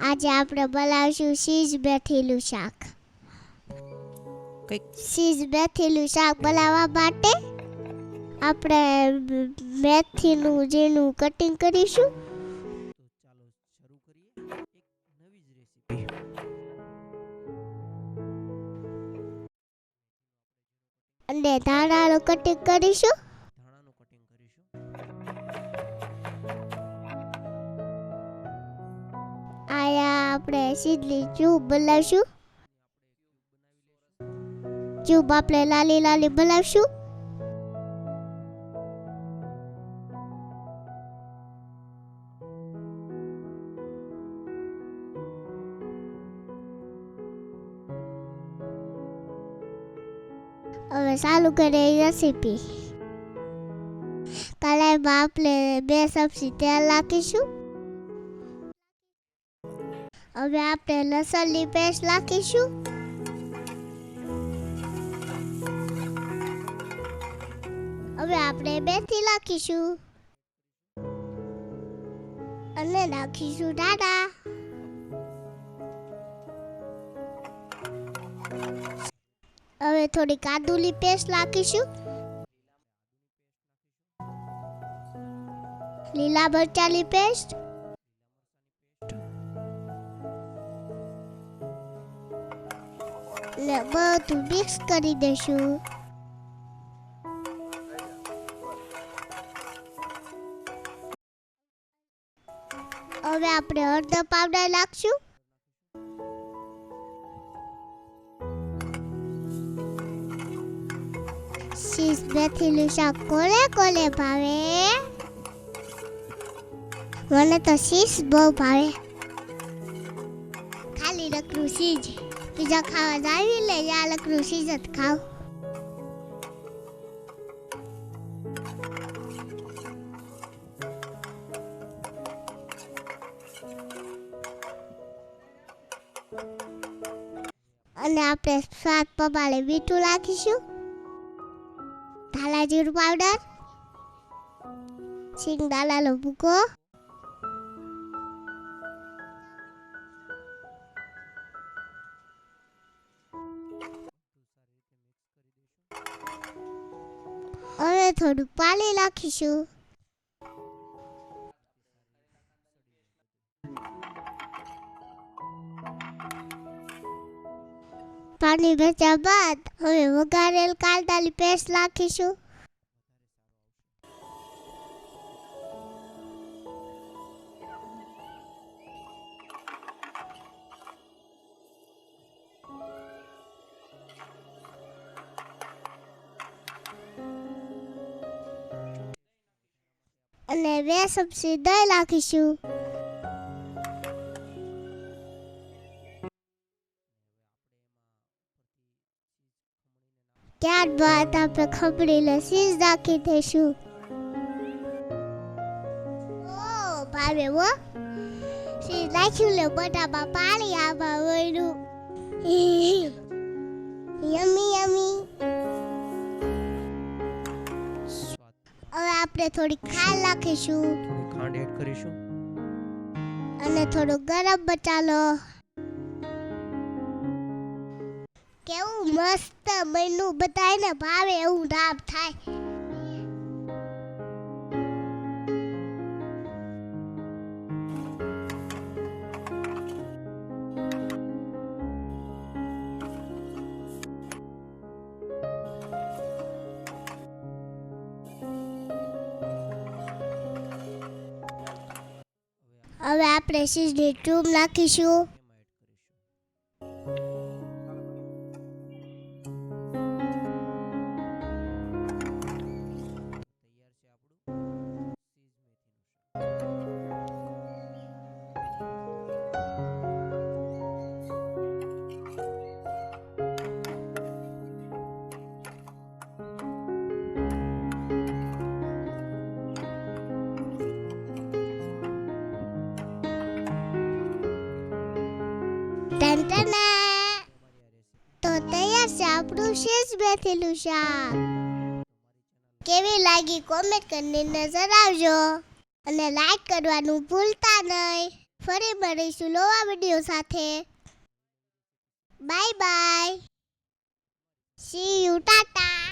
આજે આપણે બનાવશું ચીઝ મેથીનું શાક. ચીઝ મેથીનું શાક બનાવવા માટે આપણે મેથીનું ઝીણું કટિંગ કરીશું. ચાલો શરૂ કરીએ એક નવી જ રેસીપી. અને ધાણાનું કટિંગ કરીશું. ધાણાનું કટિંગ કરીશું. આયા આપણે ચીઝની ક્યુબ બનાવીશું. ક્યુબ આપણે લાલી લાલી બનાવીશું. હવે ચાલુ કરીએ રેસીપી. કઢાઈમાં આપણે 2 ચમચી તેલ નાખીશું. હવે આપણે લસણની પેસ્ટ નાખીશું. હવે આપણે મેથી નાખીશું અને નાખીશું ધાણા. હવે થોડી કાંદુની પેસ્ટ નાખીશું. લીલા મરચાંની પેસ્ટ. ને બધું મિક્સ કરી દઈશું. હવે આપણે હળદર પાવડર નાખશું. ચીઝ મેથીનું શાક કોને કોને ભાવે? મને તો ચીઝ બહુ ભાવે. ખાલી લકડું ચીઝ. બીજા ખાવા જાવી લે યા લકડું ચીઝ જ ખાવ. અને આપણે સ્વાદ પ્રમાણે મીઠું નાખીશું. ધાણા જીરું પાવડર. સિંગદાણાનો ભૂકો. હવે થોડું પાણી નાખીશું. પાણી ભેજા બાદ હવે વઘારેલ કાંદાની પેસ્ટ નાખીશું. અને 2 ચમચી દહીં નાખીશું. ત્યારબાદ આપણે ખમણીને ચીઝ નાખી દઈશું. ઓ ભાવે હો. ચીઝ નાખ્યું ને બટામાં પાણી આવવા વળ્યું. યમી યમી. હવે આપણે થોડી ખાંડ નાખીશું. થોડી ખાંડ એડ કરીશું. અને થોડો ગરમ મસાલો. કેવું મસ્ત મેનુ બતાવીને ભાવે એવું નામ થાય. હવે આપણે ચીઝની ક્યુબ નાખીશું. તો તૈયાર છે આપણું ચીઝ મેથીનું શાક. કેવી લાગી કોમેન્ટ કરીને જણાવજો અને લાઈક કરવાનું ભૂલતા નહીં. ફરી મળીશું નવા વિડીયો સાથે. Bye bye. C you tata.